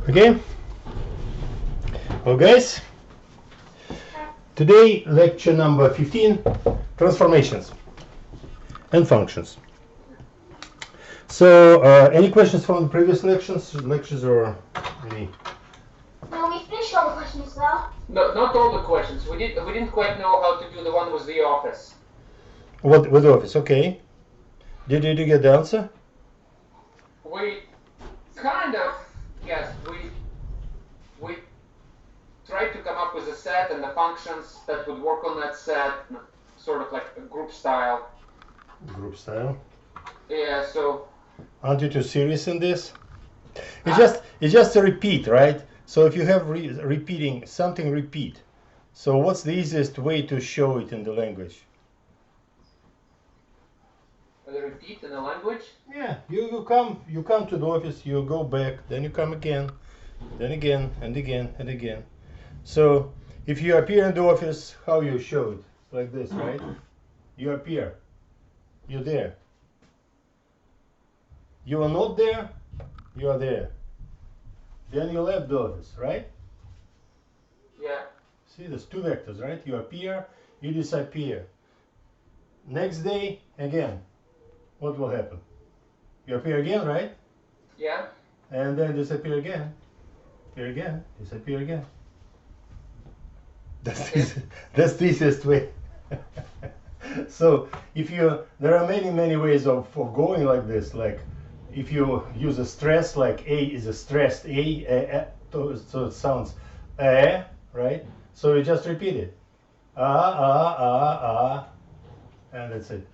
Okay, well guys, today lecture number 15, transformations and functions. So any questions from the previous lectures or any? No, we finished all the questions though. No, not all the questions. We didn't quite know how to do the one with the office. What with the office? Okay. Did you get the answer? We kind of, yes, we tried to come up with a set and the functions that would work on that set, sort of like a group style. Group style. Yeah, so. Aren't you too serious in this? It's just a repeat, right? So if you have repeating something, repeat. So what's the easiest way to show it in the language? The repeat in the language? Yeah, you come to the office, you go back, then you come again, then again and again and again. So if you appear in the office, how you show it? Like this, right? You appear. You're there. You are not there, you are there. Then you left the office, right? Yeah. See, there's two vectors, right? You appear, you disappear. Next day, again. What will happen? You appear again, right? Yeah. And then disappear again. Appear again, disappear again. That's the easiest way. So if there are many ways of going like this. Like if you use a stress, like A is a stressed A, so it sounds right? So you just repeat it. And that's it.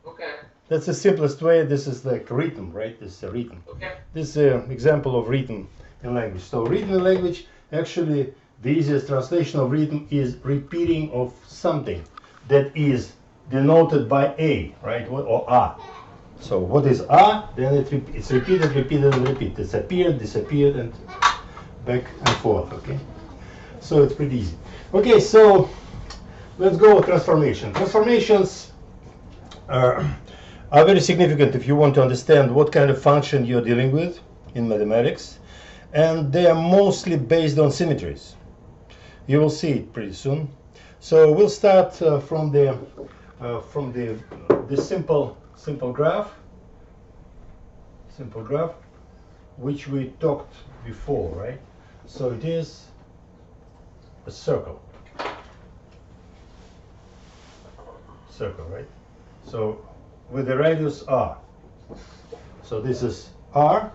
Okay. That's the simplest way. This is like rhythm, right? This is a rhythm. Okay. This is an example of rhythm in language. So rhythm in language, actually, the easiest translation of rhythm is repeating of something that is denoted by A, right? Or A. So what is A? Then it's repeated, repeated, and repeated. It's appeared, disappeared, and back and forth, okay? So it's pretty easy. Okay, so let's go with transformation. Transformations are very significant if you want to understand what kind of function you're dealing with in mathematics, and they are mostly based on symmetries. You will see it pretty soon. So we'll start from this simple graph, which we talked before, right? So it is a circle, right? So with the radius r. So this is r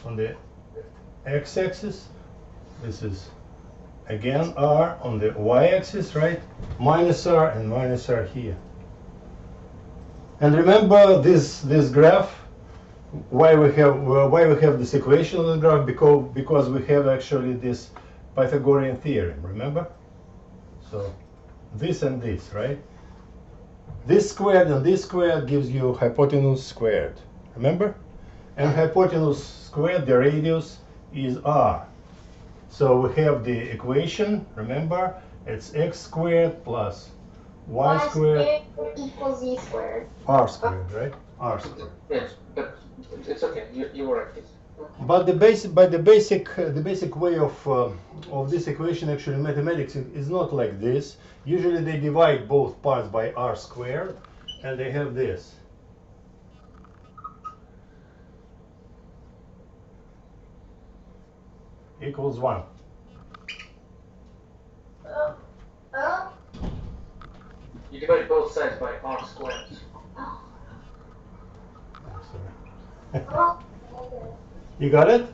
on the x-axis. This is again r on the y-axis, right? Minus r and minus r here. And remember this graph. Why we have this equation on the graph? Because we have actually this Pythagorean theorem. Remember? So this and this, right? This squared and this squared gives you hypotenuse squared. Remember? And hypotenuse squared, the radius, is r. So we have the equation, remember? It's x squared plus y squared equals z squared. R squared, right? R squared. Yes, but it's okay. You were right. But the basic way of this equation actually in mathematics is not like this. Usually they divide both parts by r squared, and they have this. Equals 1. You divide both sides by r squared. You got it?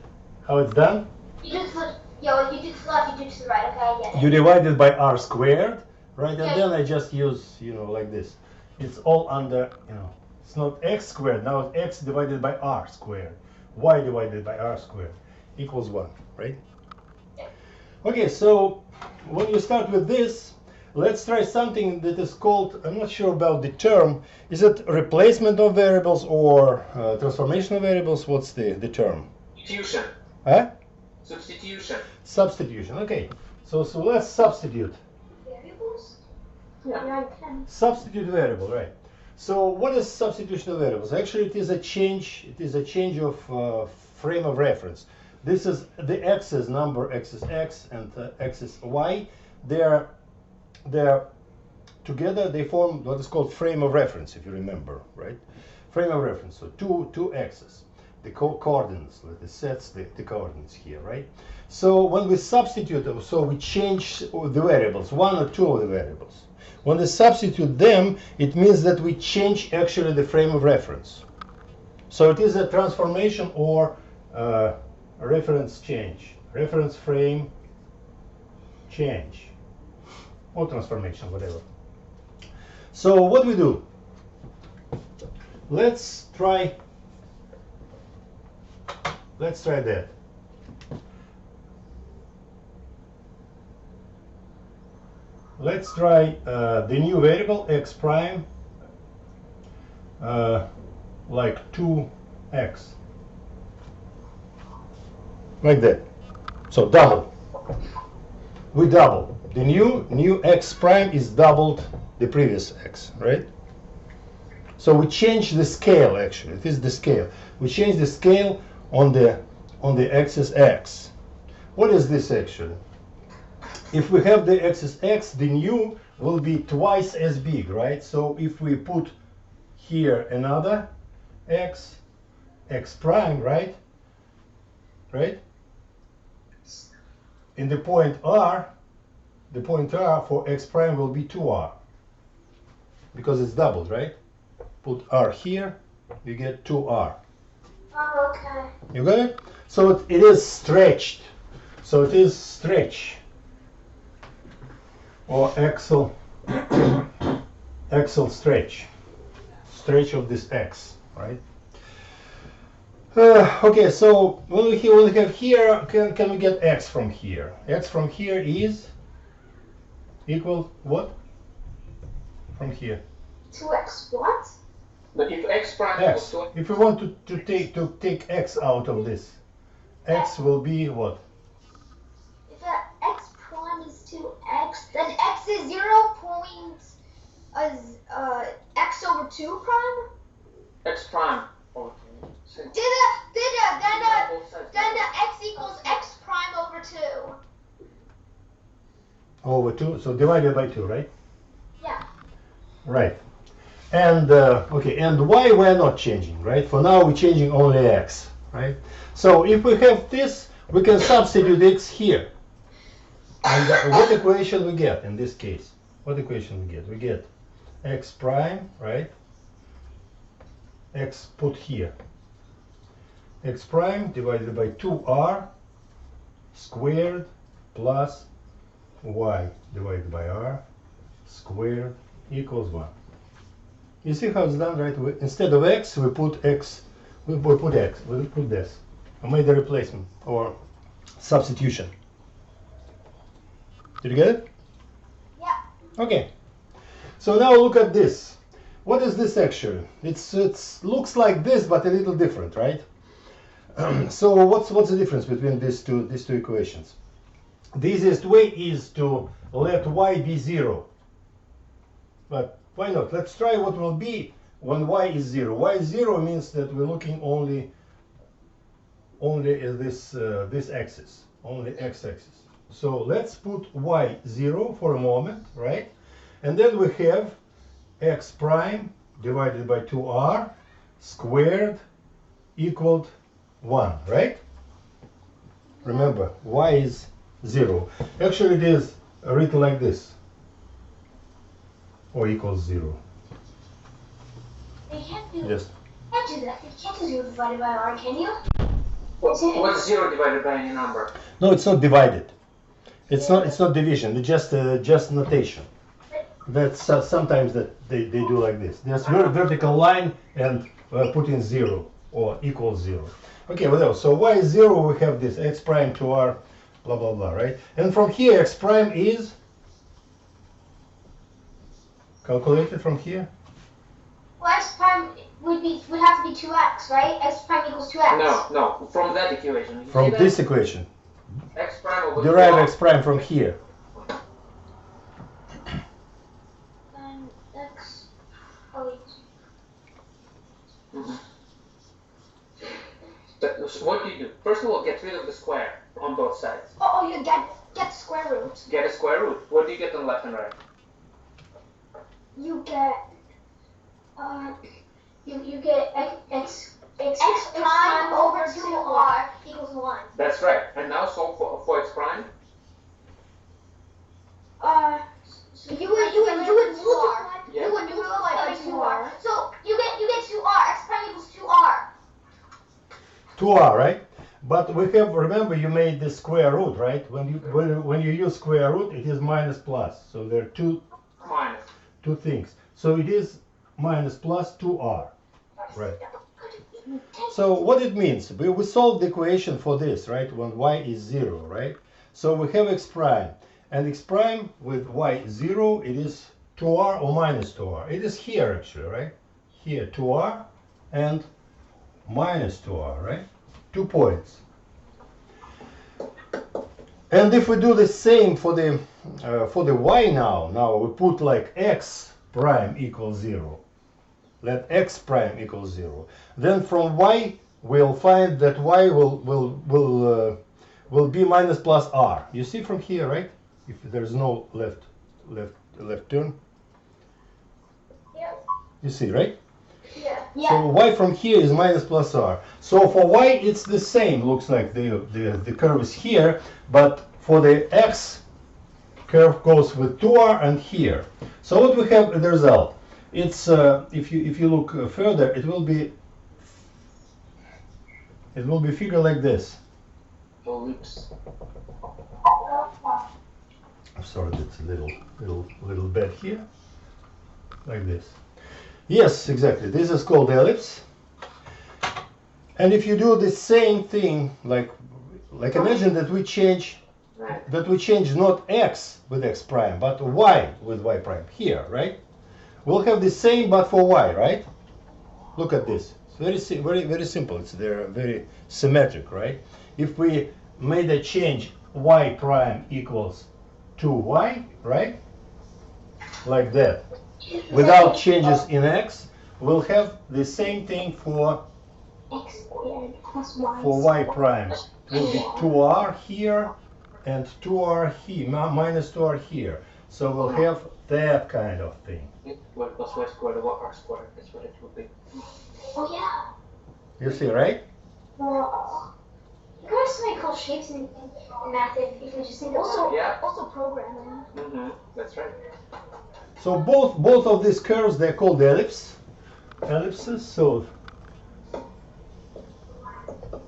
How it's done? You did to the left, you did to the right, okay, I get it. You divide it by r squared, right? And Yes. then I just use, like this. It's all under, it's not x squared. Now it's x divided by r squared. Y divided by r squared equals 1, right? Yeah. Okay, so when you start with this, let's try something that is called, I'm not sure about the term. Is it replacement of variables or transformation of variables? What's the term? Substitution. Huh? Substitution. Substitution, okay. So let's substitute. Variables? Yeah. Yeah, I can. Substitute variable, right? So what is substitution of variables? Actually, it is a change of frame of reference. This is the x's number, x's x and x's y. They're together. They form what is called frame of reference, if you remember, right? Frame of reference. So two x's, the coordinates. It sets the coordinates here, right? So when we substitute them, so we change the variables, one or two of the variables. When we substitute them, it means that we change actually the frame of reference. So it is a transformation or reference change, reference frame change, or transformation, whatever. So what we do? Let's try that. Let's try the new variable x prime like 2x, like that. So double. We double. The new x prime is doubled the previous x, right? So we change the scale. Actually, it is the scale. We change the scale on the axis x. What is this actually? If we have the axis x, the new will be twice as big, right? So if we put here another x prime, right? In the point r, the point r for x prime will be 2r because it's doubled, right? Put r here, you get 2r. Oh, okay. You got it? So it is stretched. So it is stretch or axial stretch of this x, right? Okay, so when we have here, can we get x from here? X from here is equal what? From here. 2x what? But if x prime X. equals to If we want to take x out of this, x will be what? If that x prime is 2x, then x is 0 x over 2 prime? x prime. Then x equals x prime over 2. Over 2, so divided by 2, right? Yeah. Right. And okay, and y we're not changing, right? For now we're changing only x, right? So if we have this, we can substitute x here. And what equation we get in this case? What equation we get? We get x prime, right? X put here. X prime divided by 2r squared plus y divided by r squared equals 1. You see how it's done, right? Instead of x, we put x. We put this. I made a replacement or substitution. Did you get it? Yeah. Okay. So now look at this. What is this actually? It looks like this, but a little different, right? So what's the difference between these two equations? The easiest way is to let y be 0. But why not? Let's try what will be when y is 0. Y is 0 means that we're looking only at this axis, only x-axis. So let's put y 0 for a moment, right? And then we have x prime divided by 2r squared equaled 1, right? Remember, y is 0. Actually, it is written like this, or equals 0. You can't do, Yes. can't do that. You can't do 0 divided by r, can you? what's 0 divided by any number? No, it's not divided. It's not division. It's just notation. That's sometimes that they do like this. There's vertical line and put in 0 or equals 0. Okay, whatever. So y is 0, we have this x prime to r, blah blah blah, right? And from here, x prime is calculated from here. Well, x prime would have to be 2x, right? X prime equals 2x. No, from that equation. You From see this equation, that? X prime over derive 2r. x prime from here. Then x. Oh, wait. So what do you do? First of all, get rid of the square on both sides. Oh, you get square root. Get a square root. What do you get on left and right? You get you get x prime over 2r equals 1. That's right. And now solve for x prime. You would multiply. Yeah. You would multiply by 2r. So you get 2r. X prime equals 2r. 2r, right? But we have, remember, you made the square root, right? When you use square root, it is minus plus. So there are two things. So it is minus plus 2r, right? So what it means, we solved the equation for this, right? When y is 0, right? So we have x prime. And x prime with y 0, it is 2r or minus 2r. It is here actually, right? Here 2r and minus 2r, right? 2 points. And if we do the same for the y now we put like x prime equals 0. Let x prime equals 0. Then from y we'll find that y will be minus plus r. You see from here, right? If there's no left turn. Yeah. You see, right? Yeah. So y from here is minus plus r. So for y it's the same. Looks like the curve is here, but for the x curve goes with 2r and here. So what we have the result? It's if you look further, it will be figure like this. Oops. I'm sorry, that's a little bad here, like this. Yes, exactly. This is called ellipse. And if you do the same thing, like imagine that we change not x with x prime, but y with y prime here, right? We'll have the same but for y, right? Look at this. It's very simple. They're very symmetric, right? If we made a change y prime equals 2y, right? Like that. Without changes in x, we'll have the same thing for X squared plus y. for y prime. It will be 2r here and 2r here, minus 2r here. So we'll have that kind of thing. Y plus y squared over r squared. That's what it would be. Oh yeah. You see, right? Well, you can also make cool shapes in math if you just think about it. Yeah. Also programming. Mm-hmm. That's right. So both of these curves, they're called ellipses. So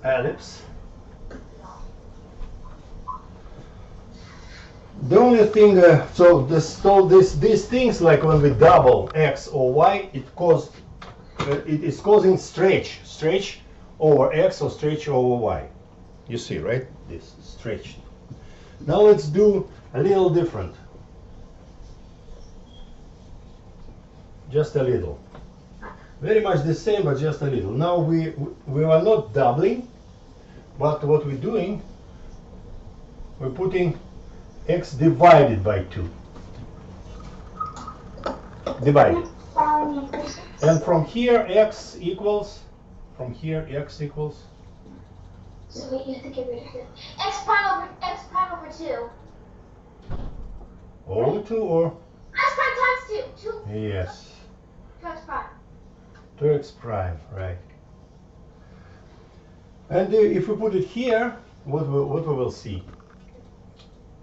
ellipse. The only thing, these things, like when we double x or y, it is causing stretch over x or stretch over y. You see, right? This stretch. Now let's do a little different. Just a little. Very much the same, but just a little. Now we are not doubling, but what we're doing, we're putting x divided by 2. Divided. And from here x equals, So you have to get rid of it. X prime over 2. over 2 or? X prime times 2. 2 Yes. x prime. 2x prime, right. And if we put it here, what we will see?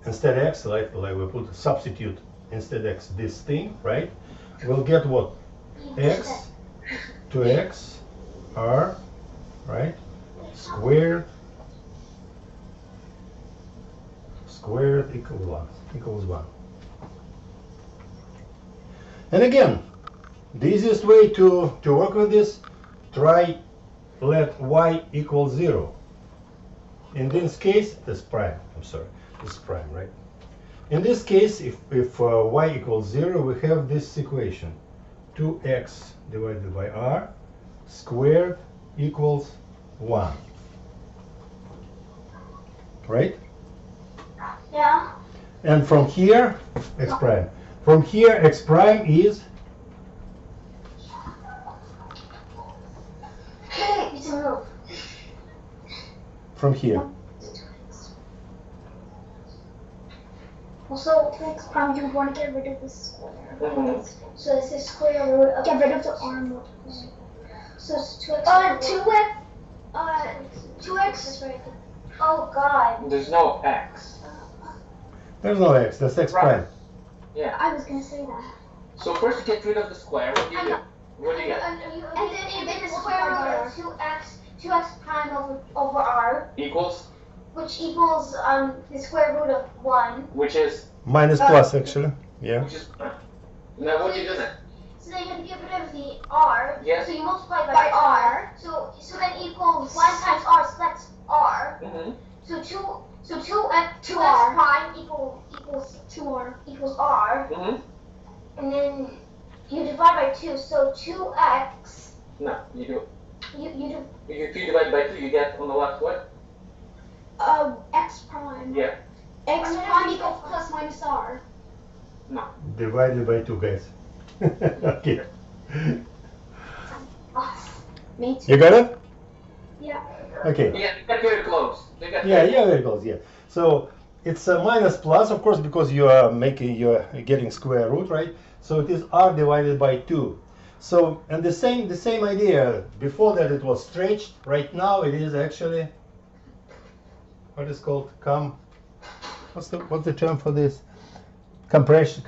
Instead x, like we put substitute instead x this thing, right? We'll get what? X, 2x, r, right? Squared equals 1. And again, the easiest way to work with this, try let y equal 0. In this case, this prime, right? In this case, if y equals 0, we have this equation. 2x divided by r squared equals 1. Right? Yeah. And from here, x prime. From here, x prime is Hey, you don't move. from here. Also, to x prime, you want to get rid of the square. Mhm. So this is square root of. Get rid of the r multiplied. So it's 2x. 2x is right there. Oh God. There's no x. There's no x, that's x Right. prime. Yeah. I was gonna say that. So first you get rid of the square. What do you do? What do you get? And then you get the square root of 2x prime over r, Equals, which equals the square root of 1. which is, Minus plus, actually. Yeah. which is. Now what do you do then? So then you have to get rid of the r. Yes. So you multiply by r. So then equals 1 times r, so that's r. Mm-hmm. So 2x prime equals 2r equals r. Mm-hmm. And then you divide by 2, so 2x, No, you do. you do If you divide by 2, you get on the left what? x prime. Yeah. X prime equals plus minus r. No. Divided by 2, guys. Okay. Me too. You got it? Yeah. Okay. Yeah, they got very close. They got Yeah, yeah, very close, yeah. So it's a minus plus, of course, because you're getting square root, right? So it is r divided by 2. So, and the same idea, before that it was stretched, right now it is actually, what is called, what's the term for this? Compressed.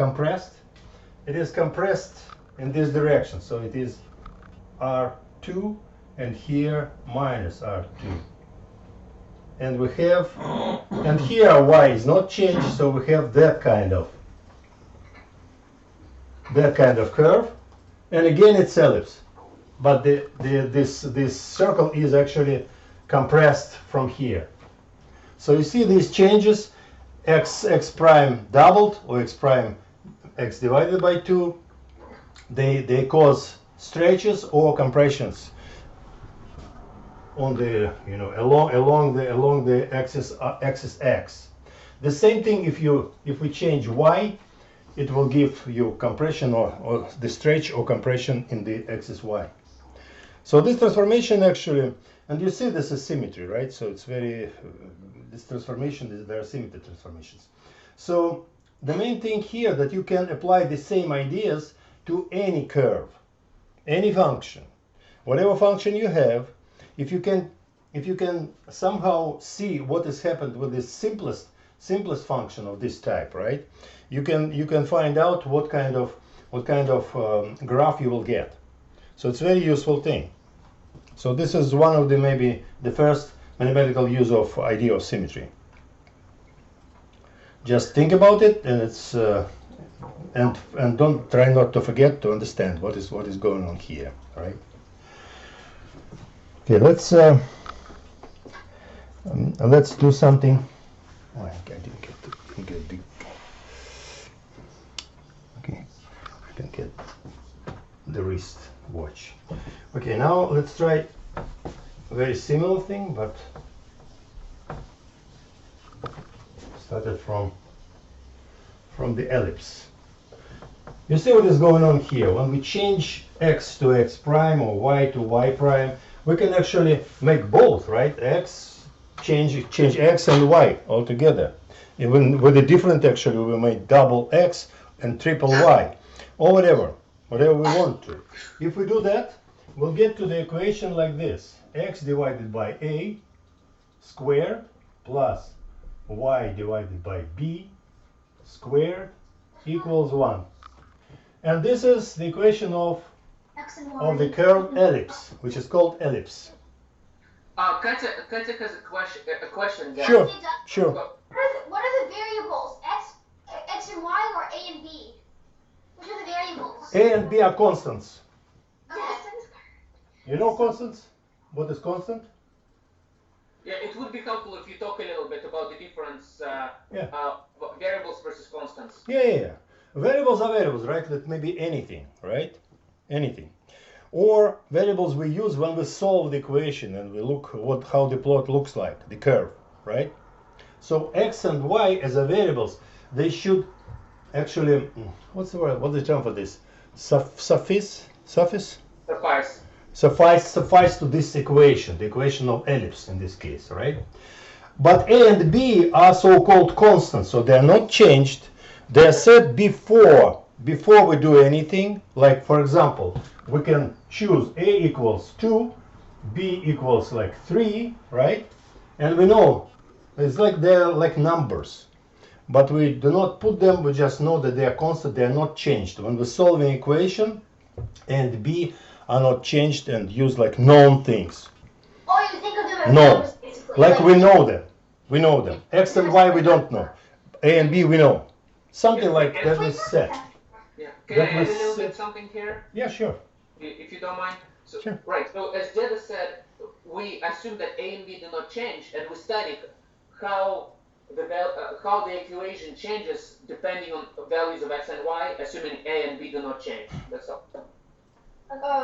It is compressed in this direction, so it is r2 and here minus r2. And we have, and here y is not changed, so we have that kind of curve. And again, it's ellipse, but this circle is actually compressed from here. So you see these changes: x prime doubled, or x divided by 2. They cause stretches or compressions on the along the axis x. The same thing if we change y, it will give you compression or the stretch or compression in the axis y. So this transformation actually, and you see this is symmetry, right? So it's very this transformation, there are symmetry transformations. So the main thing here that you can apply the same ideas to any curve, any function, whatever function you have. If you can somehow see what has happened with this simplest function of this type, right? You can find out what kind of graph you will get. So it's a very useful thing. So this is one of the maybe the first mathematical use of idea of symmetry. Just think about it, and it's and don't try not to forget to understand what is going on here, right? Okay, let's do something. Oh, I didn't get the. Okay, I can get the wrist watch. Okay, now let's try a very similar thing, but started from the ellipse. You see what is going on here? When we change x to x prime or y to y prime, we can actually make both, right? Change x and y all together. Even with the different, actually, we make double x and triple y, or whatever we want to. If we do that, we'll get to the equation like this: x divided by a squared plus y divided by b squared equals 1. And this is the equation of the curve ellipse, which is called ellipse. Katya has a question there. Sure, sure. What are the variables? X and y, or a and b? Which are the variables? A and b are constants. Yes. You know constants? What is constant? Yeah, it would be helpful if you talk a little bit about the difference, Yeah. variables versus constants. Yeah. Variables are variables, right? That may be anything, right? Anything. Or variables we use when we solve the equation and we look how the plot looks like, the curve, right? So x and y as a variables, they should actually, what's the word? What's the term for this? Suffice? Suffice. suffice to this equation, the equation of ellipse in this case, right? But A and B are so-called constants, so they're not changed. They're set before we do anything. Like, for example, we can choose A equals 2, B equals like 3, right? And we know it's like they're like numbers, but we do not put them. We just know that they are constant. They are not changed. When we solve an equation, A and B are not changed and use like known things. Or you think of them as No, numbers, basically. like we know them. We know them. X and Y we don't know. A and B we know. Something like that is set. Yeah. Can That I add a was little set. bit something here? Yeah, sure. If you don't mind. So, Sure. Right. So as Jeda said, we assume that A and B do not change, and we study how the equation changes depending on values of x and y, assuming A and B do not change. That's all.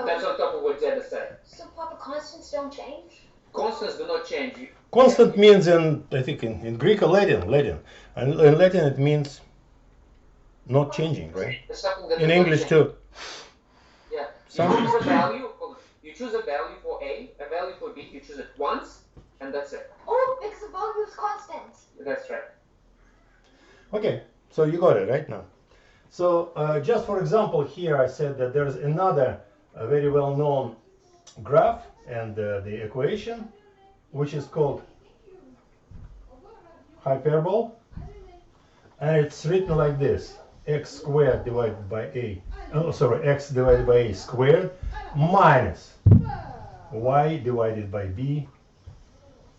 That's on top of what Jeda said. So Papa, constants don't change? Constants do not change. Constant means I think in Greek or Latin. And in Latin it means not changing, right? It's something that In does not English change. too. Yeah. Some- You choose a value for A, a value for B. You choose it once, and that's it. Oh, because the volume is constant. That's right. Okay, so you got it right now. So just for example, here I said that there's another very well-known graph and the equation, which is called hyperbole, and it's written like this: x squared divided by x divided by a squared minus y divided by b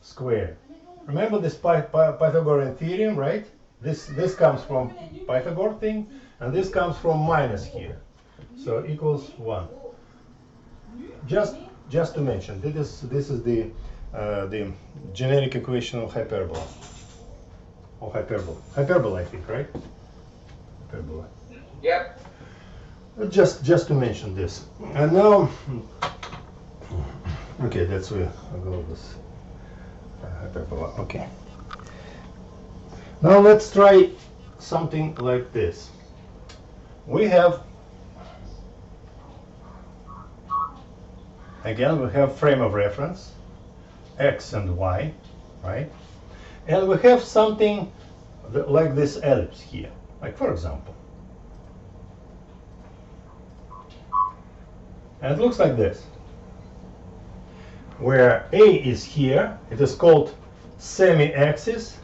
squared. Remember this Pythagorean theorem, right? This comes from Pythagore thing, and this comes from minus here, so equals 1. Just to mention, this is the generic equation of hyperbole. Hyperbole, I think, right? Hyperbole. Yep. Just to mention this, and now, okay, that's where I go with this hyperbole. Okay. Now let's try something like this. We have frame of reference, x and y, right? And we have something like this ellipse here, like for example. And it looks like this, where A is here. It is called semi-axis.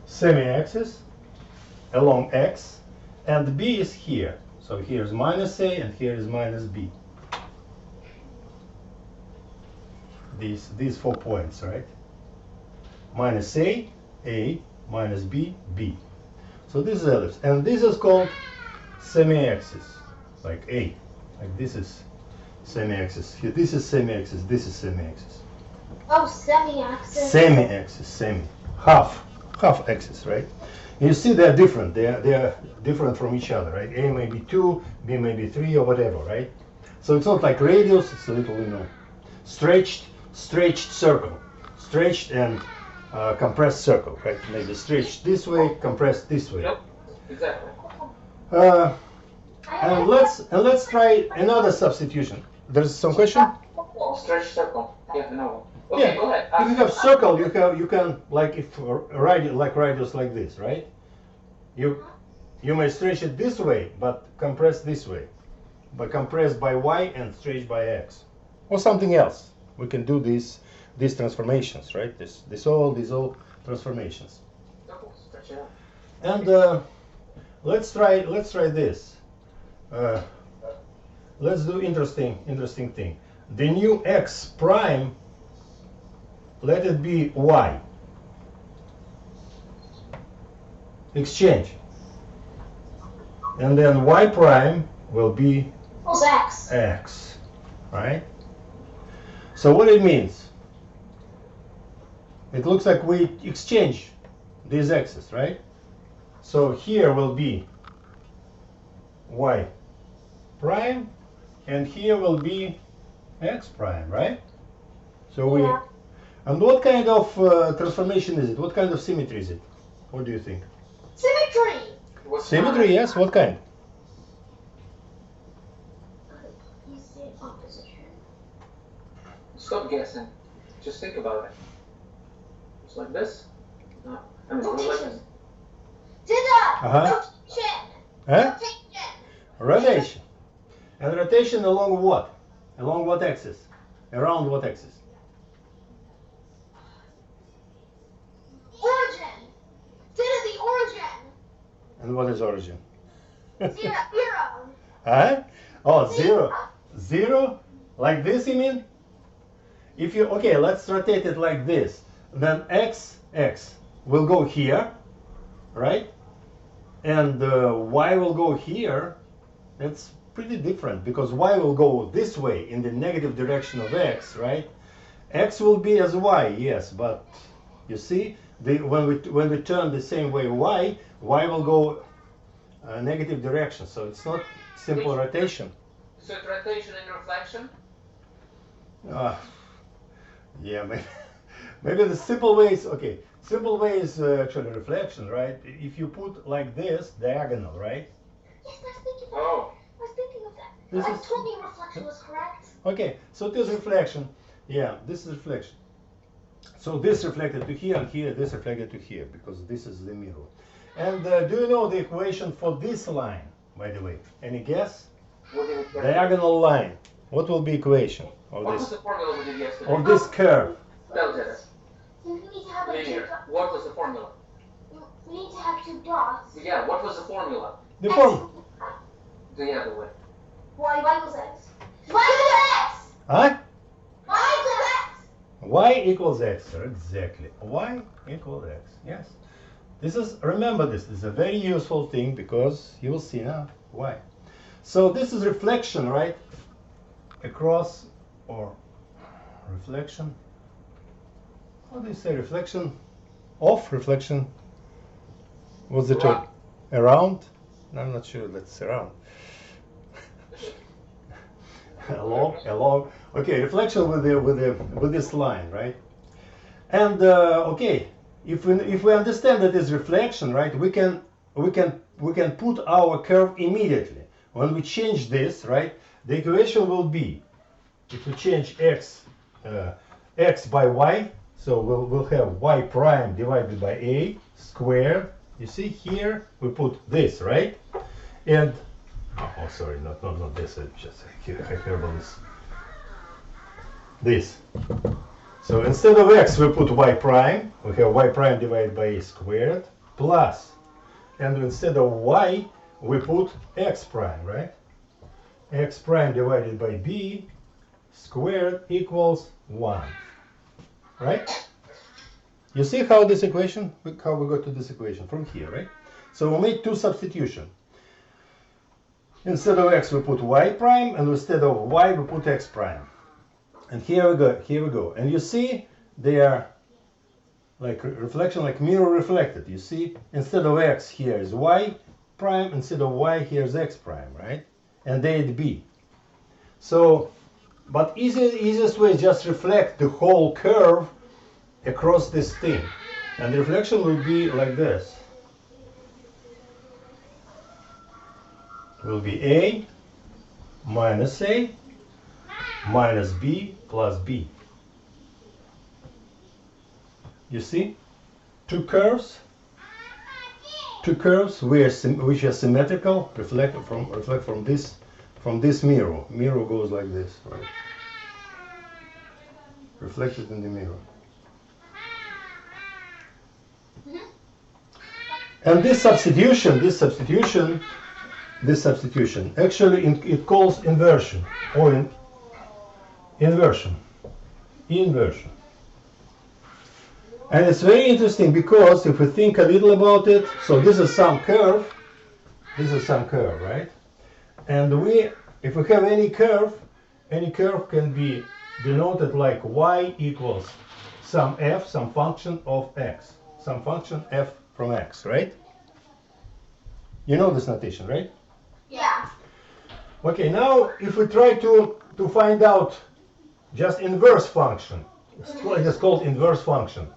Semi-axis along x, and B is here. So here is minus A and here is minus B. These 4 points, right? Minus A, minus B, B. So this is ellipse, and this is called semi-axis, like A. Like this is semi-axis. Here, this is semi-axis. This is semi-axis. Oh, semi-axis. Semi-axis, half axis, right? You see they're different. They're different from each other, right? A may be 2, B may be 3, or whatever, right? So it's not like radius. It's a little, stretched circle, stretched and compressed circle, right? Maybe stretched this way, compressed this way. Yep. Exactly. And let's try another substitution. There's some question? Stretch circle. Yeah, no. Okay, go ahead. If you have circle, you can like if radius like this, right? You may stretch it this way, but compress this way, but compressed by y and stretched by x, or something else. We can do these transformations, right? These all transformations. Stretch it out. And let's try this. Let's do interesting thing. The new x prime, let it be y. Exchange. And then y prime will be Equals x. x, right? So what it means? It looks like we exchange these x's, right? So here will be y prime, and here will be x prime, right? So Yeah. and what kind of transformation is it? What kind of symmetry is it? What do you think? Symmetry. What's Symmetry, mine? yes. What kind? Stop guessing. Just think about it. It's like this. No. I mean, like Rotation. this. Uh-huh. Rotation. Huh? Rotation. Rotation. And rotation along what? Along what axis? Around what axis? Origin. Theta the origin. And what is origin? Zero. Huh? Oh, zero. Zero? Like this, you mean? If you, okay, let's rotate it like this. Then x will go here, right? And y will go here. That's pretty different because y will go this way in the negative direction of x, right? X will be as y, yes, but you see, when we turn the same way y will go negative direction, so it's not simple rotation. So it's rotation and reflection? Yeah, maybe the simple way is, okay, simple way is actually reflection, right? If you put like this, diagonal, right? Yes, I was thinking of Oh. I was thinking of that. This I is- told me reflection was correct. Okay, so this reflection, yeah, this is reflection. So this reflected to here and here, this reflected to here, because this is the mirror. And do you know the equation for this line, by the way? Any guess? What did it Diagonal line. What will be equation of What was this the formula we did yesterday? of this curve? That was it. We need to have a two Linear. dots. What was the formula? We need to have two dots. Yeah, what was the formula? The form, The other way. Y equals X. Y equals X. huh? Y equals X. Y equals x, exactly. Y equals x, yes. This is, remember this is a very useful thing because you will see now why. So this is reflection, right? Across, or reflection, how do you say reflection? Off, reflection, what's the term? Around? I'm not sure that's around. along. Okay, reflection with this line, right? And okay, if we understand that it's reflection, right, we can put our curve immediately. When we change this, right, the equation will be, if we change x by y, so we'll have y prime divided by a squared. You see here we put this, right? And oh, sorry, not this. Just hyperbolis. This. So instead of x, we put y prime. We have y prime divided by a squared plus, and instead of y, we put x prime, right? X prime divided by b squared equals 1, right? You see how this equation, how we got to this equation from here, right? So we made two substitution. Instead of x, we put y prime, and instead of y, we put x prime. And here we go. And you see they are like reflection, like mirror reflected. You see, instead of x, here is y prime, instead of y, here's x prime, right? And they at b. So, but easiest way is just reflect the whole curve across this thing. And the reflection will be like this. Will be a minus b plus b. You see, two curves which are symmetrical, reflect from this mirror. Mirror goes like this, right? Reflected in the mirror. And this substitution, actually it calls inversion or inversion. And it's very interesting because if we think a little about it, so this is some curve, right? And if we have any curve can be denoted like y equals some f, some function of x, some function f from x, right? You know this notation, right? Yeah. Okay, now if we try to find out just inverse function, it's called inverse function,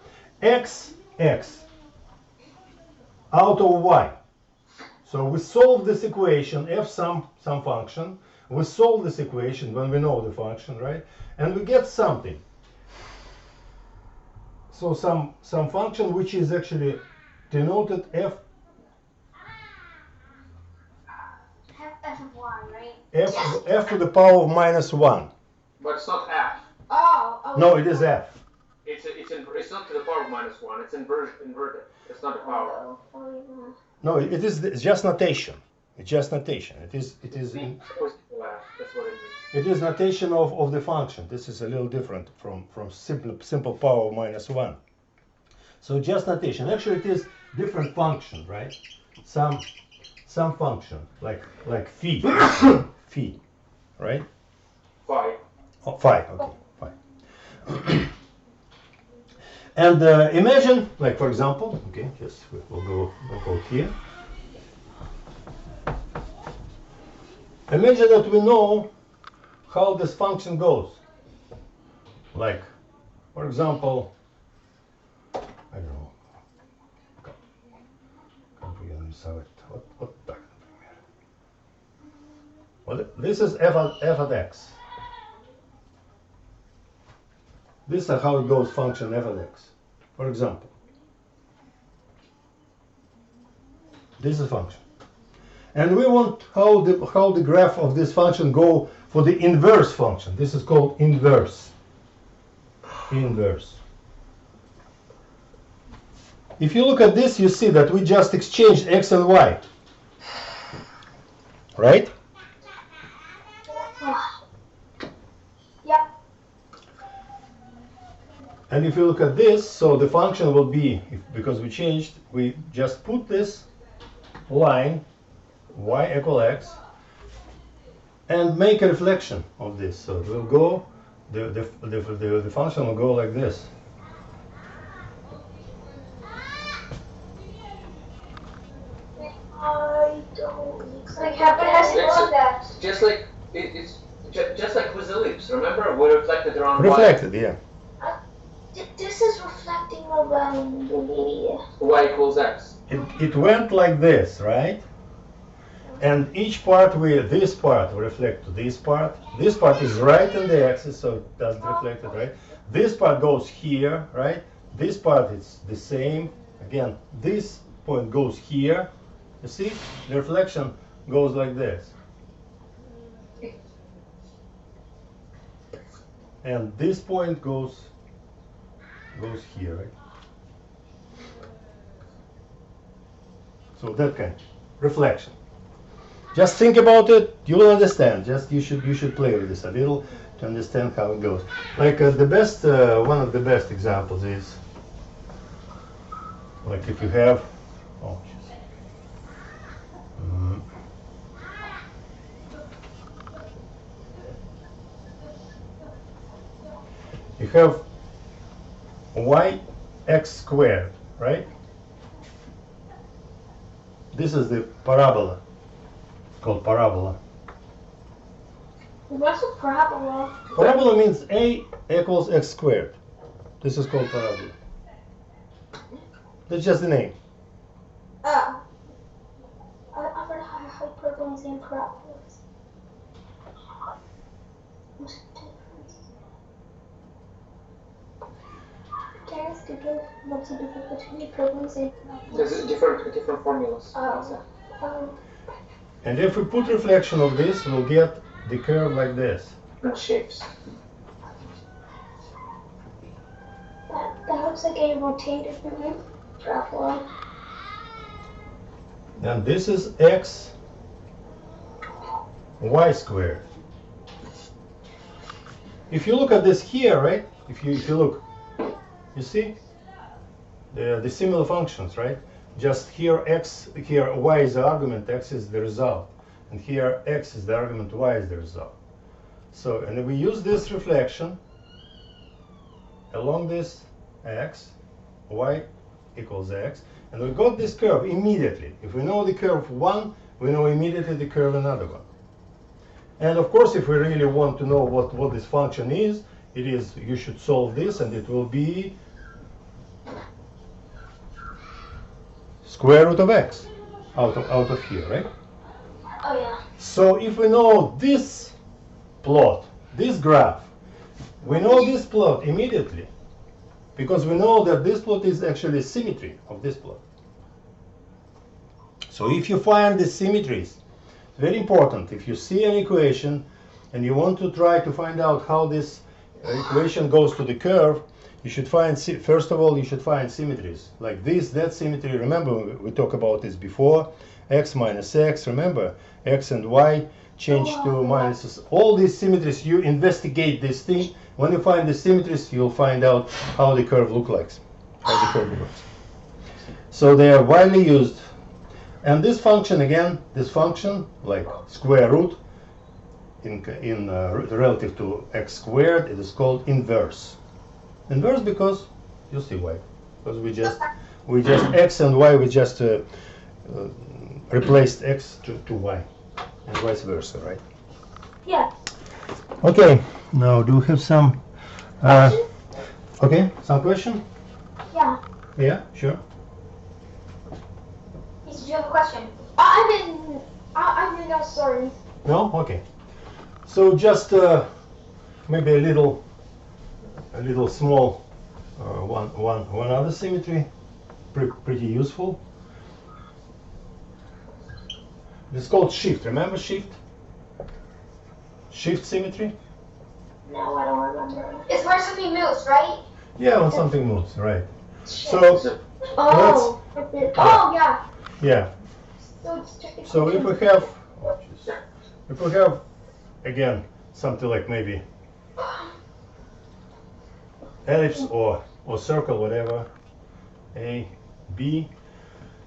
x out of y. So we solve this equation, f some function, we solve this equation when we know the function, right? And we get something. So some function which is actually denoted f of 1, right? f to the power of -1. But it's not f. Oh. No, it is f. It's not to the power of -1. It's inverted. It's not a power. No, it's just notation. It's just notation. It is That's what it is. it is notation of the function. This is a little different from simple power of -1. So just notation. Actually, it is different function, right? Some function like phi, phi, right? Phi. Oh, phi. Okay, phi. And imagine, like for example, okay, just we'll go here. Imagine that we know how this function goes. Like, for example, I don't know. Как бы я нарисовать? Вот так, например. Well, this is f of x. This is how it goes function f of x. For example, this is a function. And we want how the graph of this function go for the inverse function. This is called inverse. Inverse. If you look at this, you see that we just exchanged x and y. Right? Yep. And if you look at this, so the function will be, because we changed, we just put this line y equal x and make a reflection of this. So it will go, the function will go like this. I don't like how fast It's was that? just like it's just like with ellipse. Remember, we reflected around Reflected, yeah. This is reflecting around the media. y equals x. It went like this, right? And each part, this part will reflect to this part. This part is right in the axis, so it doesn't reflect it, right? This part goes here, right? This part is the same. Again, this point goes here. You see? The reflection goes like this. And this point goes here, right? So that kind of reflection. Just think about it, you will understand. Just you should play with this a little to understand how it goes. Like the best, one of the best examples is like if you have, oh, you have yx squared, right? This is the parabola. It's called parabola. What's a parabola? Parabola means a equals x squared. This is called parabola. That's just the name. Oh. I've heard hyperbolas and parabolas. What's the difference? Can I ask again what's the difference between hyperbolas and parabolas? There's different formulas. Oh. And if we put reflection of this, we'll get the curve like this. And shapes. That looks like a rotated parabola. And this is x y squared. If you look at this here, right? If you look, you see the similar functions, right? Just here here y is the argument, x is the result, and here x is the argument, y is the result. So, and we use this reflection along this x, y equals x, and we got this curve immediately. If we know the curve 1, we know immediately the curve another one. And of course, if we really want to know what this function is, you should solve this, and it will be square root of x out of here, right? Oh yeah. So if we know this plot, this graph, we know this plot immediately because we know that this plot is actually symmetry of this plot. So if you find the symmetries, it's very important. If you see an equation and you want to try to find out how this equation goes to the curve, you should find, first of all, you should find symmetries. Like this, that symmetry, remember we talked about this before, x minus x, remember, x and y change to minuses. All these symmetries, you investigate this thing. When you find the symmetries, you'll find out how the curve looks like, how the curve looks. So they are widely used. And this function, again, this function, like square root, relative to x squared, it is called inverse. Inverse because, you see why, because we just x and y, we just replaced x to y, and vice versa, right? Yeah. Okay, now do we have some, okay, some question? Yeah. Yeah, sure. Yes, do you have a question? I'm in no sorry. No? Okay. So just maybe a little small one other symmetry, pretty useful. It's called shift. Remember shift? Shift symmetry? No, I don't remember. It's where something moves, right? Yeah, when something moves, right. So Oh. Oh, yeah. yeah. So if we have again something like maybe ellipse or circle, whatever, A, B,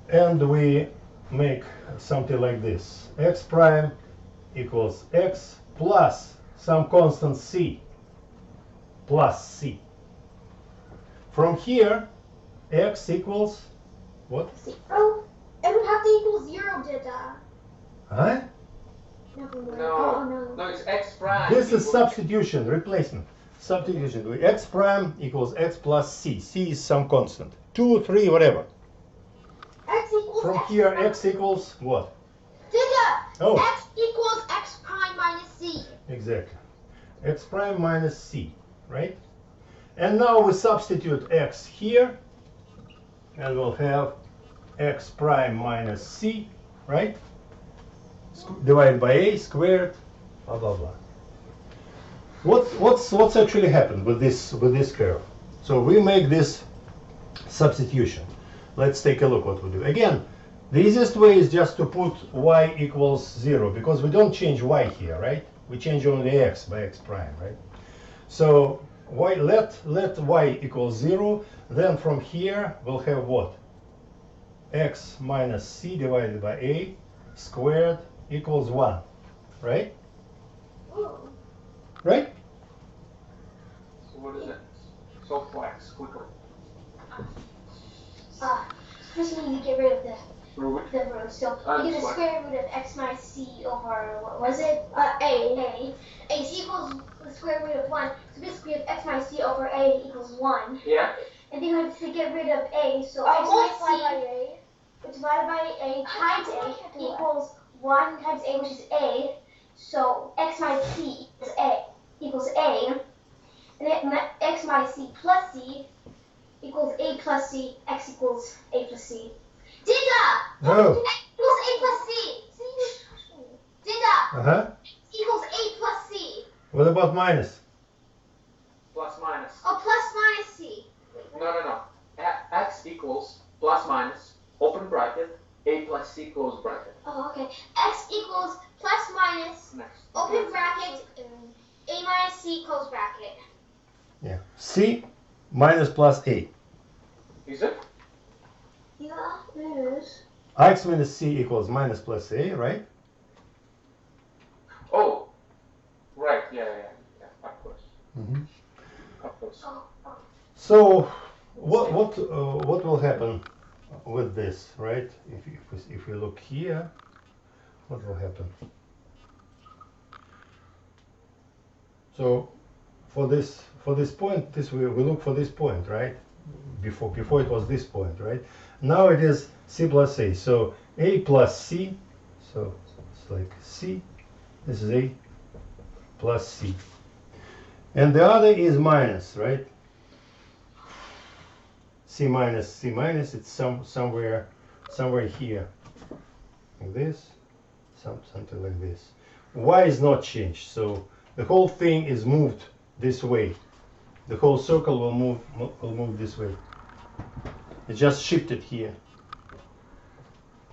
and we make something like this: x prime equals x plus some constant c plus c. From here, x equals what? Oh, it would have to equal 0, Dida. Huh? No, it's x prime. This is substitution, replacement. Substitution. X prime equals x plus c. C is some constant. 2, 3, whatever. X equals From x here, prime. x equals what? Dida, Oh. x equals x prime minus c. Exactly. X prime minus c, right? And now we substitute x here, and we'll have x prime minus c, right? Divided by a squared, blah blah blah. What's actually happened with this curve? So we make this substitution. Let's take a look what we do. Again, the easiest way is just to put y equals 0 because we don't change y here, right? We change only x by x prime, right? So let y equals 0. Then from here we'll have what? X minus c divided by a squared equals 1, right? Ooh. Right? So what is it? Solve for x quickly. First we need to get rid of the Root. root. So Ah, we get the what? square root of x minus c over, what was it? A. A c equals the square root of 1. So basically we have x minus c over a equals 1. Yeah. And then we have to get rid of a. So x minus c divided by a times a equals 1 times a, which is a. So x minus c is a equals a. And then x minus c plus c equals a plus c. X equals a plus c. Dida! Oh. X equals a plus c. Dida! Uh-huh. Equals a plus c. What about minus? Plus minus. Oh, plus minus c. No. X equals plus minus, open bracket, a plus c close bracket. Oh, okay. X equals plus minus, Next. open bracket, a minus c close bracket. Yeah. C minus plus a. Is it? Yeah, it is. X minus c equals minus plus a, right? Oh. Right. Yeah. Of course. Mm-hmm. Of course. So what will happen with this, right? If we look here, what will happen? So for this point, we look for this point, right? Before it was this point, right? Now it is c plus a. So a plus c. So like C. This is A plus C. And the other is minus, right? C minus, it's somewhere here. Like this, something like this. Y is not changed, so the whole thing is moved this way. The whole circle will move this way. It just shifted here.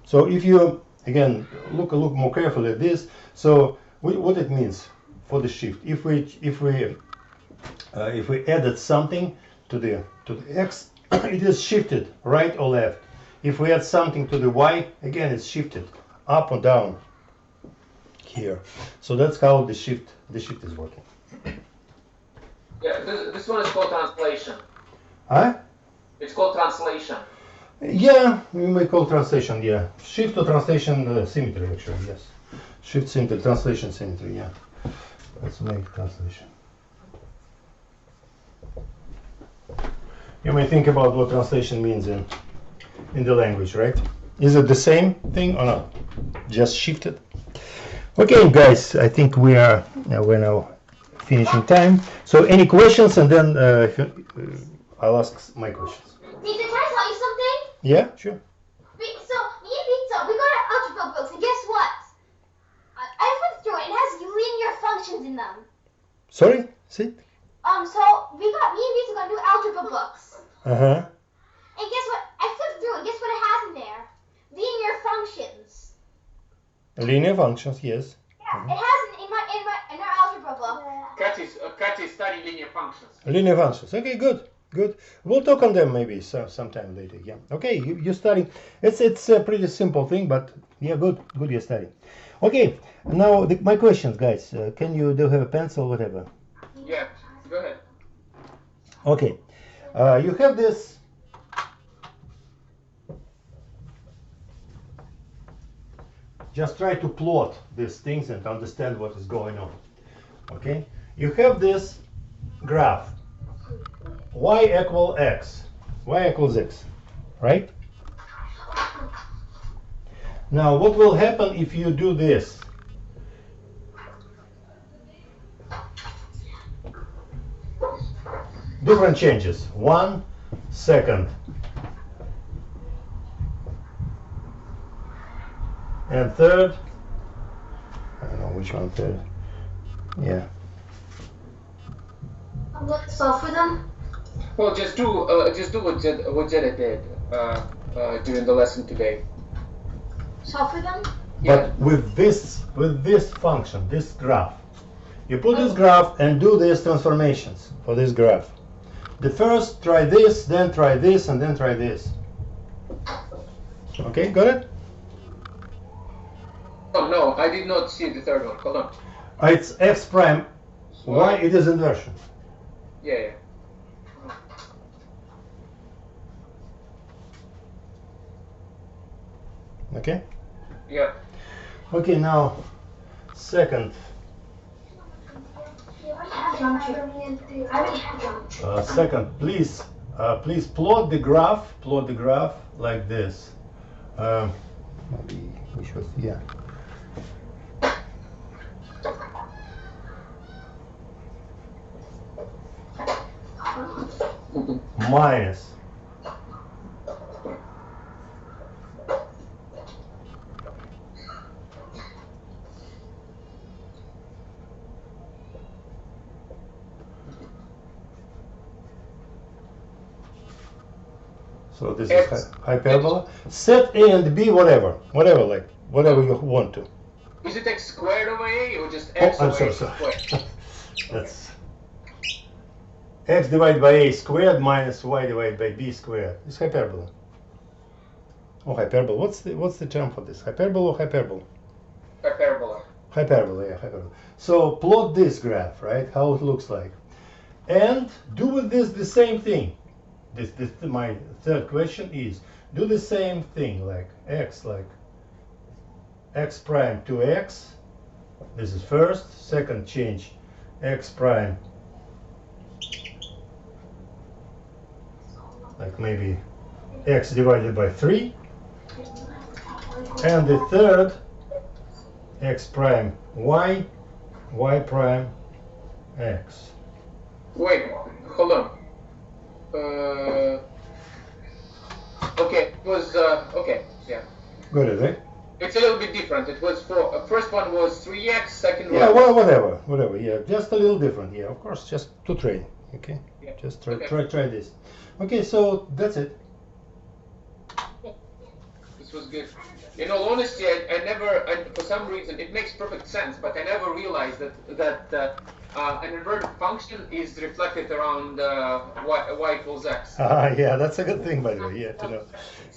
So if you again look more carefully at this, so what it means for the shift. If we added something to the x, it is shifted right or left. If we add something to the y, again it's shifted up or down here. So that's how the shift is working. Yeah, this one is called translation. Huh? It's called translation. Yeah, we may call translation, yeah. Shift to translation symmetry, actually, yes. Shift symmetry, translation symmetry, yeah. Let's make translation. You may think about what translation means in the language, right? Is it the same thing or not? Just shifted? Okay, guys, I think we're now finishing time. So any questions, and then I'll ask my questions. Teacher, can I tell you something? Yeah, sure. So, me and Victor, we got our algebra books, and guess what? I flipped through it, it has linear functions in them. Sorry? See? So, me and Victor got new algebra books. Uh-huh. And guess what? I flipped through it, guess what it has in there? Linear functions. Linear functions, yes. Yeah, it has in our algebra book. Katya study linear functions. Linear functions. Okay, good. We'll talk on them maybe sometime later. Yeah. Okay, you study. It's a pretty simple thing, but yeah, good you're studying. Okay, now my questions, guys. Do you have a pencil, whatever? Yeah, go ahead. Okay, you have this. Just try to plot these things and understand what is going on. Okay, you have this graph. Y equals x. Y equals x, right? Now, what will happen if you do this? Different changes. 1 second. And third. I don't know which one third. Yeah. So for them? Well, just do what Jetta did during the lesson today. So for them? But with this function, this graph, you put this graph and do these transformations for this graph. The first, try this, then try this, and then try this. Okay, got it? Oh no, I did not see the third one. Hold on. It's x prime. Y, it is inversion. Yeah. Okay? Yeah. Okay, now, second. Second, please plot the graph like this. Maybe we should, yeah. Minus. So this is hyperbola. Set A and B, whatever you want to. Is it x squared over a or just x I'm over sorry. a squared? That's x divided by a squared minus y divided by b squared. It's hyperbola. Oh, hyperbola. What's the term for this? Hyperbola or hyperbola? Hyperbola. Hyperbola, yeah, hyperbola. So plot this graph, right? How it looks like, and do with this the same thing. This my third question is: do the same thing, like x prime to x. This is first. Second change, x prime, like maybe x divided by 3. And the third, x prime y, y prime x. Wait, hold on. Okay, it was okay. Yeah, Got it, right? it's a little bit different. It was first one was 3x, second Yeah, one. well, whatever. Yeah, just a little different. Yeah, of course, just to train. Okay, Yeah. just try, Okay. try this. Okay, so that's it. This was good. In all honesty, I never, and for some reason, it makes perfect sense, but I never realized that an inverted function is reflected around y equals x. Yeah, that's a good thing, by the way. Yeah, to know.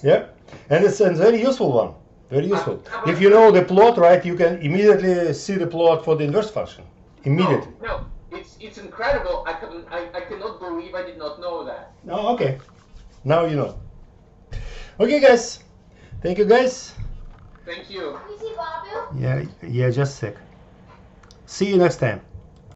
Yeah, and it's a very useful one. Very useful. If you know the plot, right, you can immediately see the plot for the inverse function. Immediately. No, it's incredible. I cannot believe I did not know that. Oh, okay. Now you know. Okay, guys. Thank you, guys. Thank you. Can we see Babu? Yeah, just a sec. See you next time.